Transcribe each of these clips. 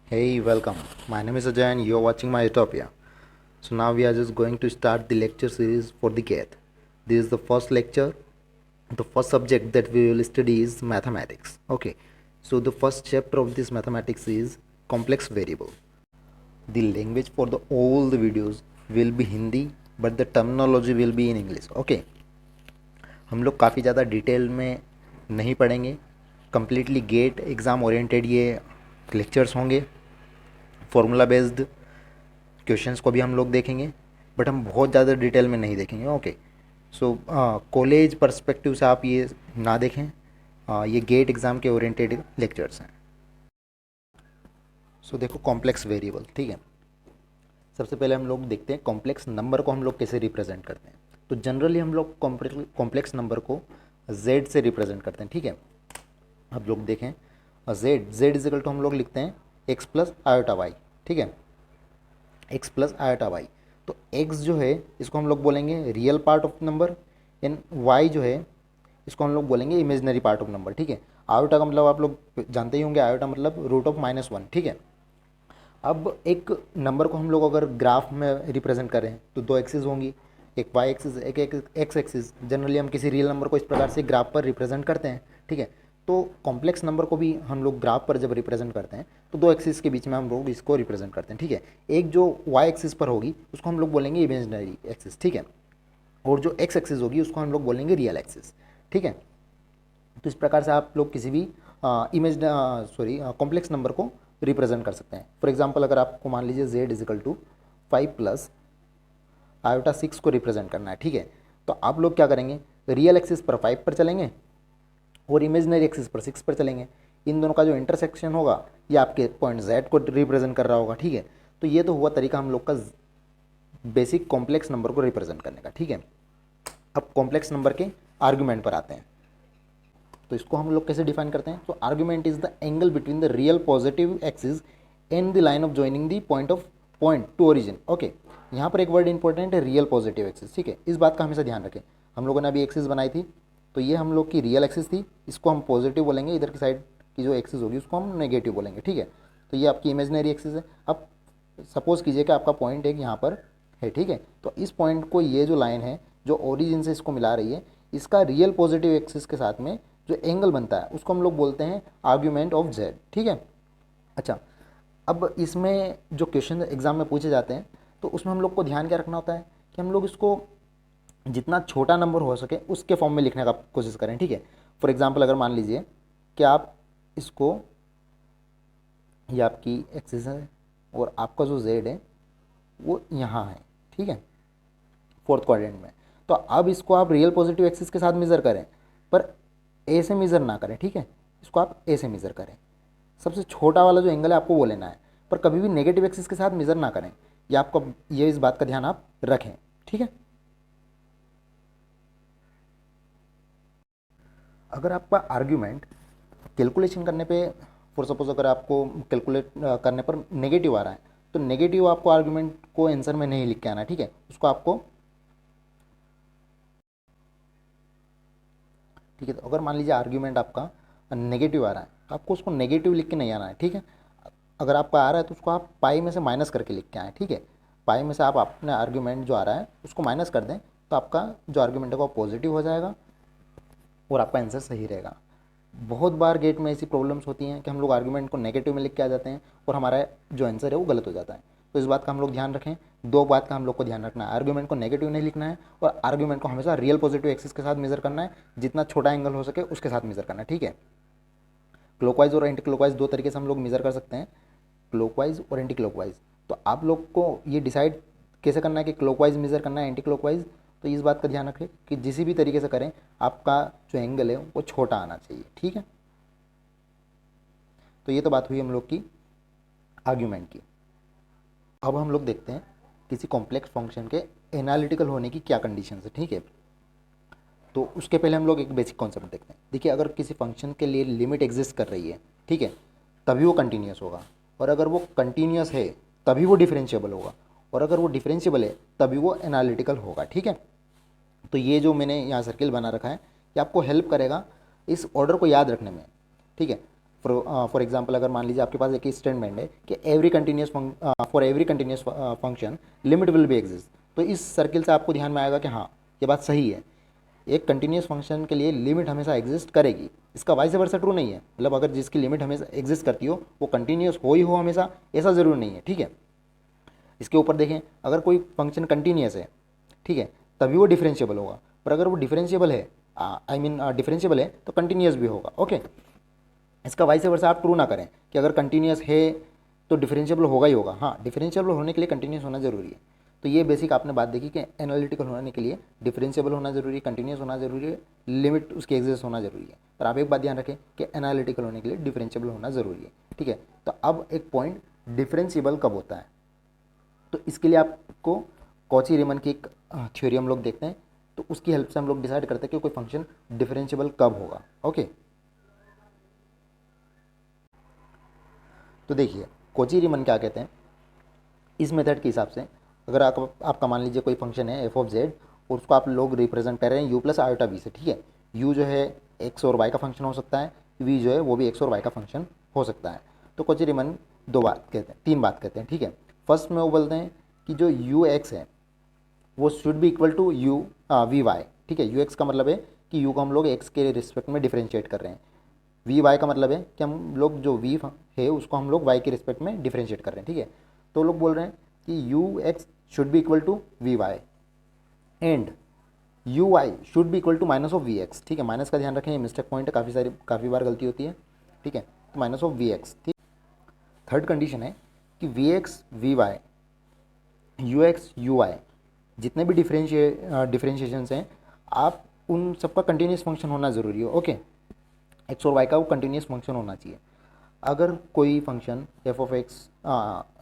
Hey, welcome. My name is Ajay and you're watching my Utopia. So now we are just going to start the lecture series for the GATE. This is the first lecture. The first subject that we will study is mathematics. Okay. So the first chapter of this mathematics is complex variable. The language for all the videos will be Hindi, but the terminology will be in English. Okay. हम लोग काफ़ी ज़्यादा detail में नहीं पढ़ेंगे. Completely get exam oriented ये lectures होंगे. Formula based questions को भी हम लोग देखेंगे, बट हम बहुत ज़्यादा डिटेल में नहीं देखेंगे. ओके. सो कॉलेज पर्सपेक्टिव से आप ये ना देखें. ये गेट एग्ज़ाम के ओरिएंटेड लेक्चर्स हैं. सो देखो, कॉम्प्लेक्स वेरिएबल. ठीक है. सबसे पहले हम लोग देखते हैं कॉम्प्लेक्स नंबर को हम लोग कैसे रिप्रेजेंट करते हैं. तो जनरली हम लोग कॉम्प्लेक्स नंबर को जेड से रिप्रेजेंट करते हैं. ठीक है. आप लोग देखें, जेड जेड इजिकल टू हम लोग लिखते हैं एक्स प्लस आयोटा वाई. ठीक है. X plus iota Y. तो एक्स जो है इसको हम लोग बोलेंगे real part of number, and Y जो है इसको हम लोग बोलेंगे इमेजनरी पार्ट ऑफ नंबर. ठीक है. आयोटा का मतलब आप लोग जानते ही होंगे, आयोटा मतलब रूट ऑफ -1. ठीक है. अब एक नंबर को हम लोग अगर ग्राफ में रिप्रेजेंट करें तो दो एक्सिस होंगी, एक वाई एक्सिस एक एक्स एक्सिस. जनरली हम किसी रियल नंबर को इस प्रकार से ग्राफ पर रिप्रेजेंट करते हैं. ठीक है. तो कॉम्प्लेक्स नंबर को भी हम लोग ग्राफ पर जब रिप्रेजेंट करते हैं तो दो एक्सिस के बीच में हम लोग इसको रिप्रेजेंट करते हैं. ठीक है. एक जो वाई एक्सिस पर होगी उसको हम लोग बोलेंगे इमेजिनरी एक्सिस. ठीक है. और जो एक्स एक्सिस होगी उसको हम लोग बोलेंगे रियल एक्सिस. ठीक है. तो इस प्रकार से आप लोग किसी भी कॉम्प्लेक्स नंबर को रिप्रेजेंट कर सकते हैं. फॉर एग्जांपल अगर आपको मान लीजिए z equal to 5 plus iota 6 को रिप्रेजेंट करना है. ठीक है. तो आप लोग क्या करेंगे, रियल एक्सिस पर 5 पर चलेंगे और इमेजिनरी एक्सिस पर 6 पर चलेंगे. इन दोनों का जो इंटरसेक्शन होगा ये आपके पॉइंट z को रिप्रेजेंट कर रहा होगा. ठीक है. तो ये तो हुआ तरीका हम लोग का बेसिक कॉम्प्लेक्स नंबर को रिप्रेजेंट करने का. ठीक है. अब कॉम्प्लेक्स नंबर के आर्ग्यूमेंट पर आते हैं. तो इसको हम लोग कैसे डिफाइन करते हैं. तो argument is the angle between the real positive axis and the line of joining the point two origin. Okay. यहाँ पर एक वर्ड इंपॉर्टेंट है, रियल पॉजिटिव एक्सिस. ठीक है. इस बात का हमेशा ध्यान रखें. हम लोगों ने अभी एक्सिस बनाई थी, तो ये हम लोग की रियल एक्सिस थी, इसको हम पॉजिटिव बोलेंगे. इधर की साइड की जो एक्सिस होगी उसको हम नेगेटिव बोलेंगे. ठीक है. तो ये आपकी इमेजिनरी एक्सिस है. अब सपोज कीजिए कि आपका पॉइंट एक यहाँ पर है. ठीक है. तो इस पॉइंट को ये जो लाइन है जो ओरिजिन से इसको मिला रही है, इसका रियल पॉजिटिव एक्सिस के साथ में जो एंगल बनता है उसको हम लोग बोलते हैं आर्ग्यूमेंट ऑफ जेड. ठीक है. अच्छा, अब इसमें जो क्वेश्चन एग्जाम में पूछे जाते हैं तो उसमें हम लोग को ध्यान क्या रखना होता है कि हम लोग इसको जितना छोटा नंबर हो सके उसके फॉर्म में लिखने का कोशिश करें. ठीक है. फॉर एग्जांपल अगर मान लीजिए कि आप इसको, ये आपकी एक्सिस है और आपका जो जेड है वो यहाँ है. ठीक है. फोर्थ क्वाड्रेंट में. तो अब इसको आप रियल पॉजिटिव एक्सिस के साथ मेज़र करें, पर ए से मेज़र ना करें. ठीक है. इसको आप ए से मेज़र करें. सबसे छोटा वाला जो एंगल है आपको वो लेना है, पर कभी भी नेगेटिव एक्सिस के साथ मेज़र ना करें. ये आपका, ये इस बात का ध्यान आप रखें. ठीक है. अगर आपका आर्ग्यूमेंट कैलकुलेशन करने पे, फॉर सपोज अगर आपको कैलकुलेट करने पर नेगेटिव आ रहा है तो नेगेटिव आपको आर्ग्यूमेंट को आंसर में नहीं लिख के आना है. ठीक है. उसको आपको, ठीक है. तो अगर मान लीजिए आर्ग्यूमेंट आपका नेगेटिव आ रहा है तो आपको उसको नेगेटिव लिख के नहीं आना है. ठीक है. अगर आपका आ रहा है तो उसको आप पाई में से माइनस करके लिख के आएँ. ठीक है. पाई में से आप अपने आर्ग्यूमेंट जो आ रहा है उसको माइनस कर दें तो आपका जो आर्ग्यूमेंट है वो पॉजिटिव हो जाएगा और आपका आंसर सही रहेगा. बहुत बार गेट में ऐसी प्रॉब्लम्स होती हैं कि हम लोग आर्ग्यूमेंट को नेगेटिव में लिख के आ जाते हैं और हमारा जो आंसर है वो गलत हो जाता है. तो इस बात का हम लोग ध्यान रखें. दो बात का हम लोग को ध्यान रखना है, आर्ग्यूमेंट को नेगेटिव नहीं लिखना है और आर्ग्यूमेंट को हमेशा रियल पॉजिटिव एक्सिस के साथ मेजर करना है. जितना छोटा एंगल हो सके उसके साथ मेजर करना है. ठीक है. क्लॉकवाइज और एंटी क्लॉकवाइज दो तरीके से हम लोग मेजर कर सकते हैं, क्लॉकवाइज और एंटी क्लॉकवाइज. तो आप लोग को ये डिसाइड कैसे करना है कि क्लॉकवाइज मेजर करना है एंटी क्लॉकवाइज. तो इस बात का ध्यान रखें कि जिस भी तरीके से करें आपका जो एंगल है वो छोटा आना चाहिए. ठीक है. तो ये तो बात हुई हम लोग की आर्ग्यूमेंट की. अब हम लोग देखते हैं किसी कॉम्प्लेक्स फंक्शन के एनालिटिकल होने की क्या कंडीशन है. ठीक है. तो उसके पहले हम लोग एक बेसिक कॉन्सेप्ट देखते हैं. देखिए, अगर किसी फंक्शन के लिए लिमिट एग्जिस्ट कर रही है, ठीक है, तभी वो कंटिन्यूस होगा. और अगर वो कंटिन्यूस है तभी वो डिफरेंशिएबल होगा. और अगर वो डिफरेंशिएबल है तभी वो एनालिटिकल होगा. ठीक है. तो ये जो मैंने यहाँ सर्किल बना रखा है ये आपको हेल्प करेगा इस ऑर्डर को याद रखने में. ठीक है. फॉर एग्जांपल अगर मान लीजिए आपके पास एक स्टेटमेंट है कि for every continuous function limit will be exist, तो इस सर्किल से आपको ध्यान में आएगा कि हाँ ये बात सही है, एक कंटिन्यूस फंक्शन के लिए लिमिट हमेशा एग्जिस्ट करेगी। इसका वाइस वर्सा ट्रू नहीं है, मतलब अगर जिसकी लिमिट हमेशा एग्जिस्ट करती हो वो कंटिन्यूस हो ही हो हमेशा, ऐसा ज़रूरी नहीं है, ठीक है। इसके ऊपर देखें, अगर कोई फंक्शन कंटिन्यूस है, ठीक है, तभी वो डिफरेंशिएबल होगा, पर अगर वो डिफरेंशिएबल है डिफरेंशिएबल है तो कंटिन्यूस भी होगा, ओके। इसका वाइस वर्सा आप ट्रू ना करें कि अगर कंटिन्यूस है तो डिफरेंशिएबल होगा ही होगा, हाँ डिफरेंशिएबल होने के लिए कंटिन्यूस होना जरूरी है। तो ये बेसिक आपने बात देखी कि एनालिटिकल होने के लिए डिफरेंशिएबल होना जरूरी है, कंटिन्यूस होना जरूरी है, लिमिट उसकी एग्जिस्ट होना जरूरी है। पर आप एक बात ध्यान रखें कि एनालिटिकल होने के लिए डिफरेंशिएबल होना जरूरी है, ठीक है। तो अब एक पॉइंट, डिफरेंशिएबल कब होता है, तो इसके लिए आपको कॉची रीमन की एक थ्योरी हम लोग देखते हैं, तो उसकी हेल्प से हम लोग डिसाइड करते हैं कि कोई फंक्शन डिफरेंशिएबल कब होगा, ओके। तो देखिए कॉची रीमन क्या कहते हैं, इस मेथड के हिसाब से अगर आपका मान लीजिए कोई फंक्शन है एफ ऑफ जेड और उसको आप लोग रिप्रेजेंट कर रहे हैं यू प्लस आयोटा वी से, ठीक है। यू जो है एक्स और वाई का फंक्शन हो सकता है, वी जो है वो भी एक्स और वाई का फंक्शन हो सकता है। तो कॉची रीमन तीन बात कहते हैं, ठीक है। फर्स्ट में वो बोलते हैं कि जो यू एक्स है वो should be equal to U V Y, ठीक है। यू एक्स का मतलब है कि यू को हम लोग एक्स के रिस्पेक्ट में डिफ्रेंशिएट कर रहे हैं, वी वाई का मतलब है कि हम लोग जो वी है उसको हम लोग वाई के रिस्पेक्ट में डिफ्रेंशिएट कर रहे हैं, ठीक है। तो लोग बोल रहे हैं कि U X should be equal to V Y and U Y should be equal to minus of V X, ठीक है। माइनस का ध्यान रखें, ये मिस्टेक पॉइंट है, काफ़ी बार गलती होती है, ठीक है। तो माइनस ऑफ वी एक्स, ठीक। थर्ड कंडीशन है कि V X V Y U X U Y जितने भी डिफरेंशिएशंस हैं आप उन सबका कंटिन्यूस फंक्शन होना ज़रूरी है, ओके। एक्स और वाई का वो कंटिन्यूस फंक्शन होना चाहिए। अगर कोई function F of x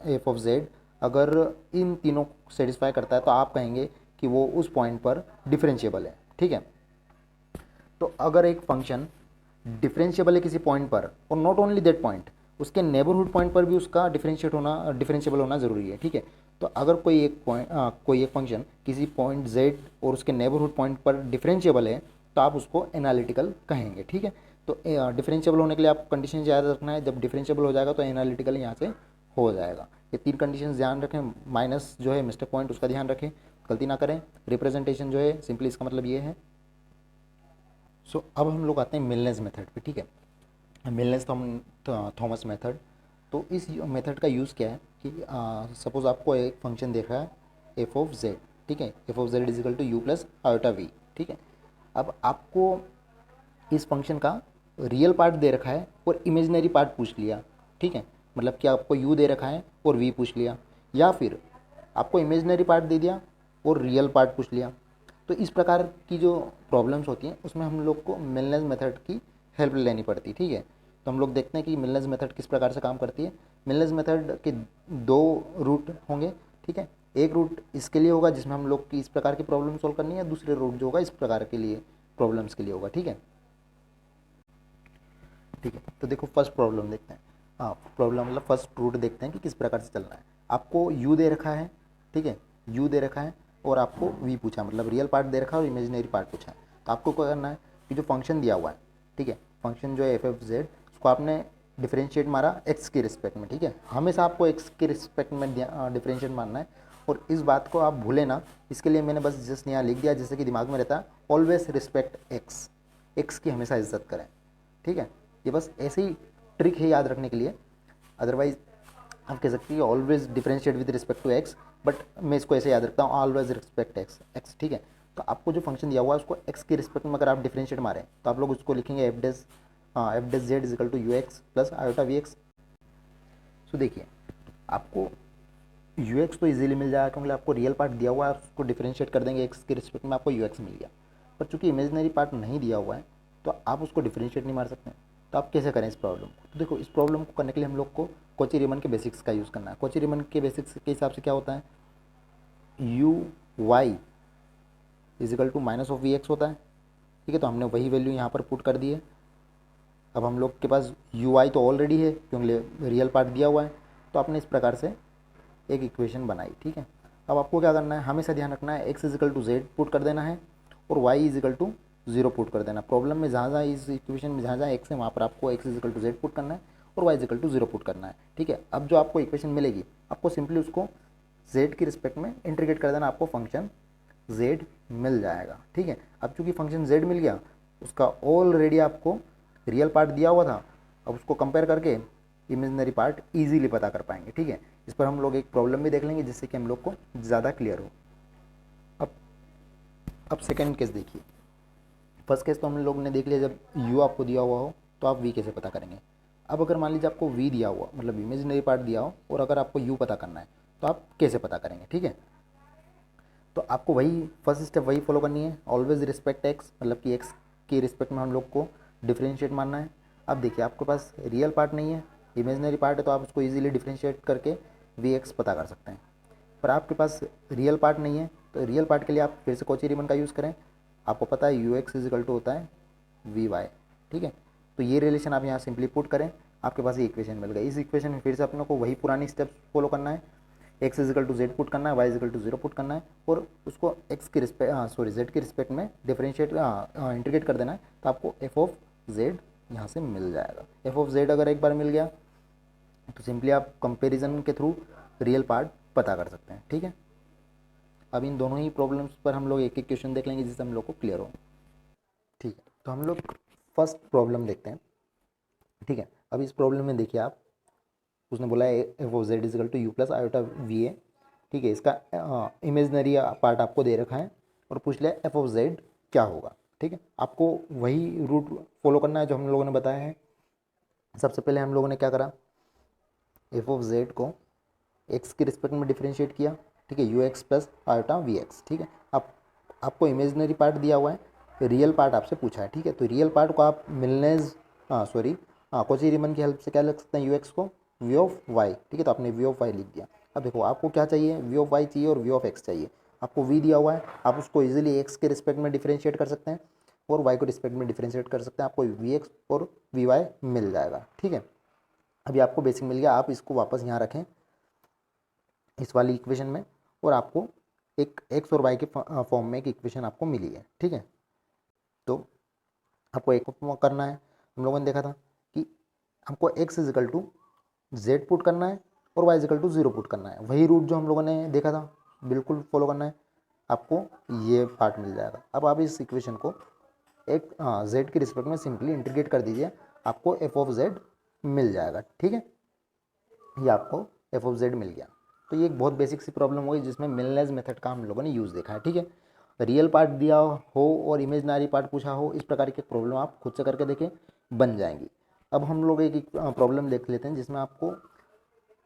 F of Z अगर इन तीनों सेटिस्फाई करता है तो आप कहेंगे कि वो उस पॉइंट पर डिफरेंशिएबल है, ठीक है। तो अगर एक फंक्शन डिफरेंशिएबल है किसी पॉइंट पर और नॉट ओनली दैट पॉइंट, उसके नेबरहुड पॉइंट पर भी उसका डिफरेंशिएबल होना ज़रूरी है, ठीक है। तो अगर कोई एक फंक्शन किसी पॉइंट z और उसके नेबरहुड पॉइंट पर डिफरेंशिएबल है तो आप उसको एनालिटिकल कहेंगे, ठीक है। तो डिफरेंशिएबल होने के लिए आपको कंडीशन याद रखना है, जब डिफरेंशिएबल हो जाएगा तो एनालिटिकल यहाँ से हो जाएगा। ये तीन कंडीशन ध्यान रखें, माइनस जो है मिस्टेक पॉइंट उसका ध्यान रखें, गलती ना करें। रिप्रेजेंटेशन जो है सिंपली इसका मतलब ये है। सो अब हम लोग आते हैं मिलनेस मेथड पे, ठीक है। मिलनेस थॉमस मेथड, तो इस मेथड का यूज़ क्या है कि सपोज़ आपको एक फंक्शन देख रहा है एफ ऑफ जेड, ठीक है। F of Z is equal to U plus iota V, ठीक है। अब आपको इस फंक्शन का रियल पार्ट दे रखा है और इमेजिनरी पार्ट पूछ लिया, ठीक है। मतलब कि आपको यू दे रखा है और वी पूछ लिया, या फिर आपको इमेजिनरी पार्ट दे दिया और रियल पार्ट पूछ लिया। तो इस प्रकार की जो प्रॉब्लम्स होती हैं उसमें हम लोग को मिलनेस मेथड की हेल्प लेनी पड़ती है, ठीक है। तो हम लोग देखते हैं कि मिलनेस मेथड किस प्रकार से काम करती है। मिलनेस मेथड के दो रूट होंगे, ठीक है। एक रूट इसके लिए होगा जिसमें हम लोग की इस प्रकार की प्रॉब्लम सॉल्व करनी है, दूसरे रूट जो होगा इस प्रकार के लिए प्रॉब्लम्स के लिए होगा, ठीक है। ठीक है, तो देखो फर्स्ट प्रॉब्लम देखते हैं। हाँ, प्रॉब्लम मतलब फर्स्ट रूट देखते हैं कि किस प्रकार से चलना है। आपको यू दे रखा है, ठीक है, यू दे रखा है और आपको वी पूछा, मतलब रियल पार्ट दे रखा है और इमेजिनरी पार्ट पूछा है। तो आपको क्या करना है कि जो फंक्शन दिया हुआ है, ठीक है, फंक्शन जो है एफ एफ जेड, उसको आपने डिफरेंशिएट मारा एक्स के रिस्पेक्ट में, ठीक है। हमेशा आपको एक्स के रिस्पेक्ट में डिफरेंशिएट मारना है और इस बात को आप भूलें ना। इसके लिए मैंने बस जस्ट यहाँ लिख दिया जैसे कि दिमाग में रहता है, ऑलवेज रिस्पेक्ट एक्स, एक्स की हमेशा इज्जत करें, ठीक है। ये बस ऐसे ही ट्रिक है याद रखने के लिए, अदरवाइज आप कह सकते हैं always differentiate with respect to X, but मैं इसको ऐसे याद रखता हूँ ऑलवेज रिस्पेक्ट एक्स एक्स, ठीक है। तो आपको जो फंक्शन दिया हुआ है उसको एक्स के रिस्पेक्ट में अगर आप डिफरेंशिएट मारें तो आप लोग उसको लिखेंगे एफ डेस Z is equal to U X plus iota V X. So देखिए आपको यू एक्स तो इजीली मिल जाएगा क्योंकि आपको रियल पार्ट दिया हुआ है, उसको डिफरेंशिएट कर देंगे एक्स के रिस्पेक्ट में, आपको यू एक्स मिल गया। पर चूंकि इमेजिनरी पार्ट नहीं दिया हुआ है तो आप उसको डिफरेंशिएट नहीं मार सकते। तो आप कैसे करें इस प्रॉब्लम को? तो देखो इस प्रॉब्लम को करने के लिए हम लोग को कॉची रीमन के बेसिक्स का यूज़ करना है। कॉची रीमन के बेसिक्स के हिसाब से क्या होता है, U Y equal to minus of V X होता है, ठीक है। तो हमने वही वैल्यू यहाँ पर पुट कर दी है। अब हम लोग के पास यू वाई तो ऑलरेडी है क्योंकि रियल पार्ट दिया हुआ है, तो आपने इस प्रकार से एक इक्वेशन बनाई, ठीक है। अब आपको क्या करना है, हमेशा ध्यान रखना है X equal to Z put कर देना है और Y equal to zero put कर देना। प्रॉब्लम में जहाँ जहाँ इस इक्वेशन में जहाँ जहाँ एक्स है वहाँ पर आपको X equal to Z put करना है और Y equal to zero put करना है, ठीक है। अब जो आपको इक्वेशन मिलेगी आपको सिंपली उसको जेड की रिस्पेक्ट में इंटीग्रेट कर देना, आपको फंक्शन जेड मिल जाएगा, ठीक है। अब चूंकि फंक्शन जेड मिल गया, उसका ऑलरेडी आपको रियल पार्ट दिया हुआ था, अब उसको कंपेयर करके इमेजिनरी पार्ट इजीली पता कर पाएंगे, ठीक है। इस पर हम लोग एक प्रॉब्लम भी देख लेंगे जिससे कि हम लोग को ज़्यादा क्लियर हो। अब अब सेकेंड केस देखिए। फर्स्ट केस तो हम लोग ने देख लिया, जब यू आपको दिया हुआ हो तो आप वी कैसे पता करेंगे। अब अगर मान लीजिए आपको वी दिया हुआ मतलब इमेजिनरी पार्ट दिया हो और अगर आपको यू पता करना है तो आप कैसे पता करेंगे, ठीक है। तो आपको वही फर्स्ट स्टेप वही फॉलो करनी है, ऑलवेज रिस्पेक्ट एक्स, मतलब कि एक्स की रिस्पेक्ट में हम लोग को डिफ्रेंशिएट मानना है। अब देखिए आपके पास रियल पार्ट नहीं है, इमेजिनरी पार्ट है, तो आप उसको इजीली डिफ्रेंशिएट करके वी एक्स पता कर सकते हैं। पर आपके पास रियल पार्ट नहीं है तो रियल पार्ट के लिए आप फिर से कॉची रीमन का यूज़ करें। आपको पता है यू एक्स इजिकल टू होता है वी वाई, ठीक है। तो ये रिलेशन आप यहाँ सिंपली पुट करें, आपके पास ये इक्वेशन मिल गई। इस इक्वेशन में फिर से अपने को वही पुरानी स्टेप्स फॉलो करना है, X equal to Z put करना है, Y equal to zero put करना है और उसको एक्स की रिस्पेक्ट जेड की रिस्पेक्ट में डिफरेंशिएट इंटीग्रेट कर देना है, तो आपको एफ ऑफ जेड यहाँ से मिल जाएगा। एफ ऑफ जेड अगर एक बार मिल गया तो सिंपली आप कंपेरिजन के थ्रू रियल पार्ट पता कर सकते हैं, ठीक है। अब इन दोनों ही प्रॉब्लम्स पर हम लोग एक एक क्वेश्चन देख लेंगे जिससे हम लोग को क्लियर हो, ठीक है। तो हम लोग फर्स्ट प्रॉब्लम देखते हैं, ठीक है। अब इस प्रॉब्लम में देखिए आप, उसने बोला है F of Z is equal to U plus iota V A, ठीक है। इसका इमेजनरी पार्ट आपको दे रखा है और पूछ लिया एफ ऑफ जेड क्या होगा, ठीक है। आपको वही रूट फॉलो करना है जो हम लोगों ने बताया है। सबसे पहले हम लोगों ने क्या करा, एफ ऑफ जेड को एक्स की रिस्पेक्ट में डिफ्रेंशिएट किया, ठीक है, U X plus iota V X, ठीक है। आप आपको इमेजनरी पार्ट दिया हुआ है, रियल पार्ट आपसे पूछा है, ठीक है। तो रियल पार्ट को आप मिलनेज कॉची रीमन की हेल्प से क्या लिख सकते हैं, यू एक्स को वी ऑफ वाई, ठीक है। तो आपने वी ऑफ वाई लिख दिया। अब देखो आपको क्या चाहिए, वी ऑफ वाई चाहिए और वी ऑफ एक्स चाहिए। आपको वी दिया हुआ है, आप उसको इजीली एक्स के रिस्पेक्ट में डिफ्रेंशिएट कर सकते हैं और वाई को रिस्पेक्ट में डिफ्रेंशिएट कर सकते हैं, आपको वी एक्स और वी वाई मिल जाएगा, ठीक है। अभी आपको बेसिक मिल गया, आप इसको वापस यहाँ रखें इस वाली इक्वेशन में और आपको एक एक्स और वाई के फॉर्म में एक इक्वेशन आपको मिली है, ठीक है। तो आपको एक करना है, हम लोगों ने देखा था कि हमको X equal to Z put करना है और Y equal to zero put करना है। वही रूट जो हम लोगों ने देखा था बिल्कुल फॉलो करना है, आपको ये पार्ट मिल जाएगा। अब आप इस इक्वेशन को एक जेड की रिस्पेक्ट में सिंपली इंटीग्रेट कर दीजिए, आपको एफ ऑफ जेड मिल जाएगा, ठीक है। ये आपको एफ ऑफ जेड मिल गया। तो ये एक बहुत बेसिक सी प्रॉब्लम होगी जिसमें मिलनेज मेथड का हम लोगों ने यूज़ देखा है, ठीक है। रियल पार्ट दिया हो और इमेजनरी पार्ट पूछा हो, इस प्रकार की प्रॉब्लम आप खुद से करके देखें, बन जाएंगी। अब हम लोग एक प्रॉब्लम देख लेते हैं जिसमें आपको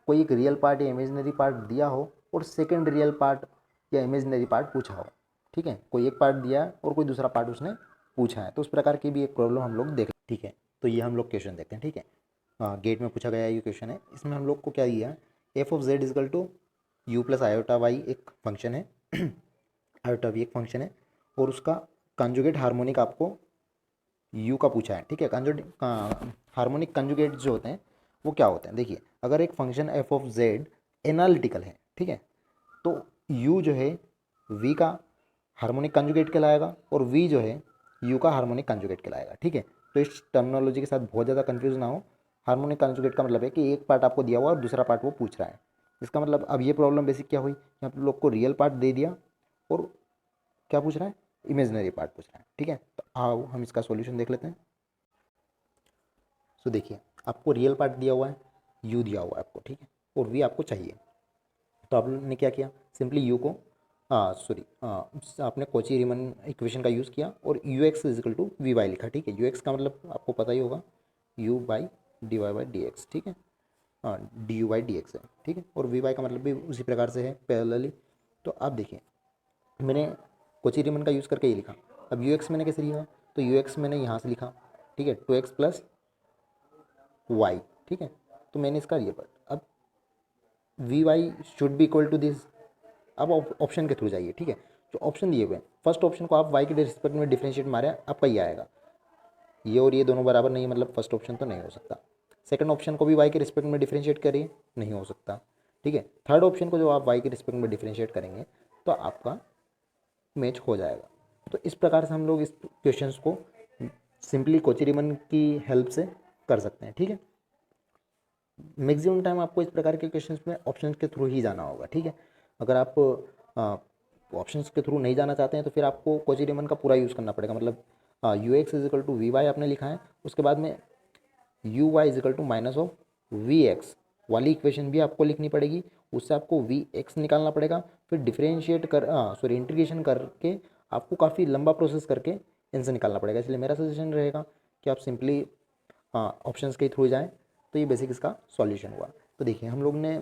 कोई एक रियल पार्ट या इमेजनरी पार्ट दिया हो और सेकेंड रियल पार्ट या इमेजनरी पार्ट पूछा हो, ठीक है। कोई एक पार्ट दिया है और कोई दूसरा पार्ट उसने पूछा है, तो उस प्रकार की भी एक प्रॉब्लम हम लोग देख, ठीक है। तो ये हम लोग क्वेश्चन देखते हैं, ठीक है। हाँ, गेट में पूछा गया ये क्वेश्चन है, इसमें हम लोग को क्या दिया, F of Z equal to U plus iota Y एक फंक्शन है आयोटा वी एक फंक्शन है और उसका कंजुगेट हार्मोनिक आपको यू का पूछा है, ठीक है। कंजुगेट हार्मोनिक कंजुगेट जो होते हैं वो क्या होते हैं, देखिए अगर एक function F of Z analytical है, ठीक है, तो यू जो है वी का हार्मोनिक कंजुगेट कहलाएगा और वी जो है यू का हार्मोनिक कंजुगेट कहलाएगा, ठीक है। तो इस टर्मिनोलॉजी के साथ बहुत ज़्यादा कंफ्यूज ना हो। हार्मोनिक कंजुगेट का मतलब है कि एक पार्ट आपको दिया हुआ और दूसरा पार्ट वो पूछ रहा है। इसका मतलब अब ये प्रॉब्लम बेसिक क्या हुई, यहाँ पे लोग को रियल पार्ट दे दिया और क्या पूछ रहा है, इमेजिनरी पार्ट पूछ रहा है, ठीक है। तो आओ हम इसका सॉल्यूशन देख लेते हैं। सो देखिए आपको रियल पार्ट दिया हुआ है, यू दिया हुआ है आपको, ठीक है, और वी आपको चाहिए। तो आपने क्या किया, सिंपली यू को आपने कॉची रीमन इक्वेशन का यूज़ किया और U X equal to V Y लिखा, ठीक है। यू एक्स का मतलब आपको पता ही होगा U by D Y by D X, ठीक है। हाँ, D U by D X है, ठीक है। और वी वाई का मतलब भी उसी प्रकार से है पैरेलली। तो आप देखिए मैंने कोची रीमन का यूज़ करके ये लिखा। अब यू एक्स मैंने कैसे लिखा, तो यू एक्स मैंने यहाँ से लिखा, ठीक है, टू एक्स प्लस वाई, ठीक है। तो मैंने इसका ये पार्ट, अब V Y should be equal to this. अब ऑप्शन के थ्रू जाइए, ठीक है। जो ऑप्शन दिए हुए हैं फर्स्ट ऑप्शन को आप वाई के रिस्पेक्ट में डिफरेंशिएट मारे आपका ये आएगा, ये और ये दोनों बराबर नहीं है, मतलब फर्स्ट ऑप्शन तो नहीं हो सकता। सेकंड ऑप्शन को भी वाई के रिस्पेक्ट में डिफरेंशिएट करिए, नहीं हो सकता, ठीक है। थर्ड ऑप्शन को जो आप वाई के रिस्पेक्ट में डिफरेंशिएट करेंगे तो आपका मैच हो जाएगा। तो इस प्रकार से हम लोग इस क्वेश्चंस को सिंपली कॉची रीमन की हेल्प से कर सकते हैं, ठीक है। मैक्सिमम टाइम आपको इस प्रकार के क्वेश्चंस में ऑप्शंस के थ्रू ही जाना होगा, ठीक है। अगर आप ऑप्शंस के थ्रू नहीं जाना चाहते हैं तो फिर आपको कॉची रीमन का पूरा यूज़ करना पड़ेगा। मतलब U X is equal to V Y आपने लिखा है, उसके बाद में U Y is equal to minus of V X वाली इक्वेशन भी आपको लिखनी पड़ेगी, उससे आपको वी एक्स निकालना पड़ेगा, फिर डिफरेंशिएट कर इंटीग्रेशन करके आपको काफ़ी लंबा प्रोसेस करके आंसर निकालना पड़ेगा। इसलिए मेरा सजेशन रहेगा कि आप सिंपली ऑप्शंस के थ्रू जाएँ। तो ये बेसिक इसका सॉल्यूशन हुआ। तो देखिए हम लोग ने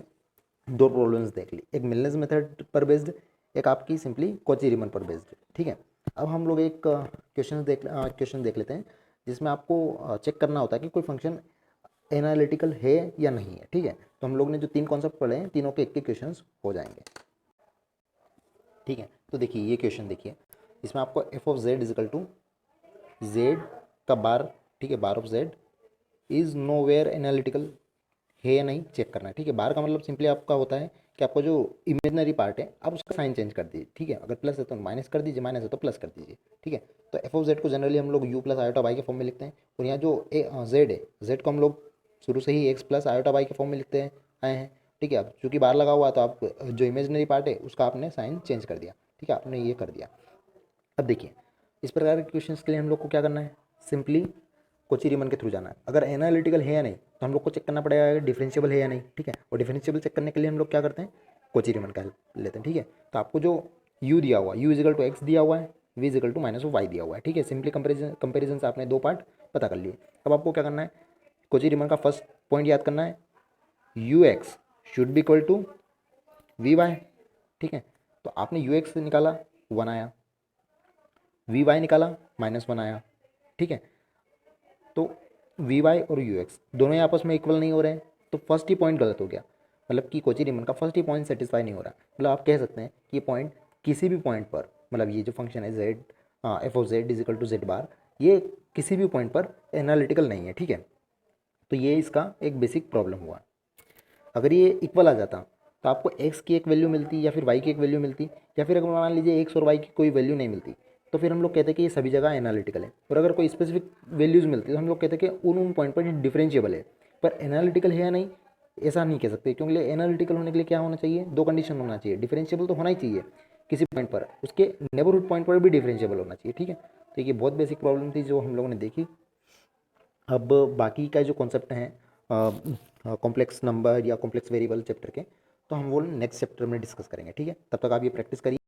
दो प्रॉब्लम्स देख ली, एक मिलनेस मेथड पर बेस्ड, एक आपकी सिंपली कॉची रीमन पर बेस्ड, ठीक है। अब हम लोग एक क्वेश्चन देख लेते हैं जिसमें आपको चेक करना होता है कि कोई फंक्शन एनालिटिकल है या नहीं है, ठीक है। तो हम लोग ने जो तीन कॉन्सेप्ट पढ़े हैं, तीनों के एक क्वेश्चन हो जाएंगे, ठीक है। तो देखिए ये क्वेश्चन देखिए, इसमें आपको F of Z is equal to Z का बार, ठीक है, bar of Z is nowhere analytical है या नहीं चेक करना है, ठीक है। बार का मतलब सिंपली आपका होता है कि आपका जो इमेजनरी पार्ट है आप उसका साइन चेंज कर दीजिए, ठीक है। अगर प्लस है तो माइनस कर दीजिए, माइनस है तो प्लस कर दीजिए, ठीक है। तो एफ ऑफ जेड को जनरली हम लोग यू प्लस आयोटा बाई के फॉर्म में लिखते हैं, और यहाँ जो जेड है, जेड को हम लोग शुरू से ही एक्स प्लस आयोटा बाई के फॉर्म में लिखते हैं आए हैं, ठीक है। अब चूंकि बार लगा हुआ तो आप जो इमेजनरी पार्ट है उसका आपने साइन चेंज कर दिया, ठीक है, आपने ये कर दिया। अब देखिए इस प्रकार के क्वेश्चंस के लिए हम लोग को क्या करना है, सिंपली कॉची रीमन के थ्रू जाना है। अगर एनालिटिकल है या नहीं तो हम लोग को चेक करना पड़ेगा डिफरेंशिएबल है या नहीं, ठीक है। और डिफरेंशिएबल चेक करने के लिए हम लोग क्या करते हैं, कॉची रीमन का हेल्प लेते हैं, ठीक है। तो आपको जो यू दिया हुआ है, यू इजिकल टू एक्स दिया हुआ है, V equal to minus of Y दिया हुआ है, ठीक है। सिंपली कंपेरिजन से आपने दो पार्ट पता कर लिए। अब आपको क्या करना है, कॉची रीमन का फर्स्ट पॉइंट याद करना है, U X should be equal to V Y, ठीक है। तो आपने यू एक्स निकाला 1 आया, वी वाई निकाला -1 आया, ठीक है। तो वी वाई और यू एक्स दोनों ही आपस में इक्वल नहीं हो रहे हैं, तो फर्स्ट ही पॉइंट गलत हो गया। मतलब कि कॉची रीमन का फर्स्ट ही पॉइंट सेटिस्फाई नहीं हो रहा। मतलब आप कह सकते हैं कि ये पॉइंट किसी भी पॉइंट पर, मतलब ये जो फंक्शन है Z F of Z is equal to Z bar, ये किसी भी पॉइंट पर एनालिटिकल नहीं है, ठीक है। तो ये इसका एक बेसिक प्रॉब्लम हुआ। अगर ये इक्वल आ जाता तो आपको एक्स की एक वैल्यू मिलती या फिर वाई की एक वैल्यू मिलती, या फिर अगर मान लीजिए एक्स और वाई की कोई वैल्यू नहीं मिलती तो फिर हम लोग कहते हैं कि ये सभी जगह एनालिटिकल है। और अगर कोई स्पेसिफिक वैल्यूज़ मिलती तो हम लोग कहते हैं कि उन पॉइंट पर डिफरेंशिएबल है। पर एनालिटिकल है या नहीं ऐसा नहीं कह सकते, क्योंकि एनालिटिकल होने के लिए क्या होना चाहिए, दो कंडीशन होना चाहिए। डिफरेंशिएबल तो होना ही चाहिए किसी पॉइंट पर, उसके नेबरहुड पॉइंट पर भी डिफरेंशिएबल होना चाहिए, ठीक है। तो ये बहुत बेसिक प्रॉब्लम थी जो हम लोगों ने देखी। अब बाकी का जो कॉन्सेप्ट हैं कॉम्प्लेक्स नंबर या कॉम्प्लेक्स वेरिएबल चैप्टर के, तो हम वो नेक्स्ट चैप्टर में डिस्कस करेंगे, ठीक है। तब तक आप ये प्रैक्टिस करिए।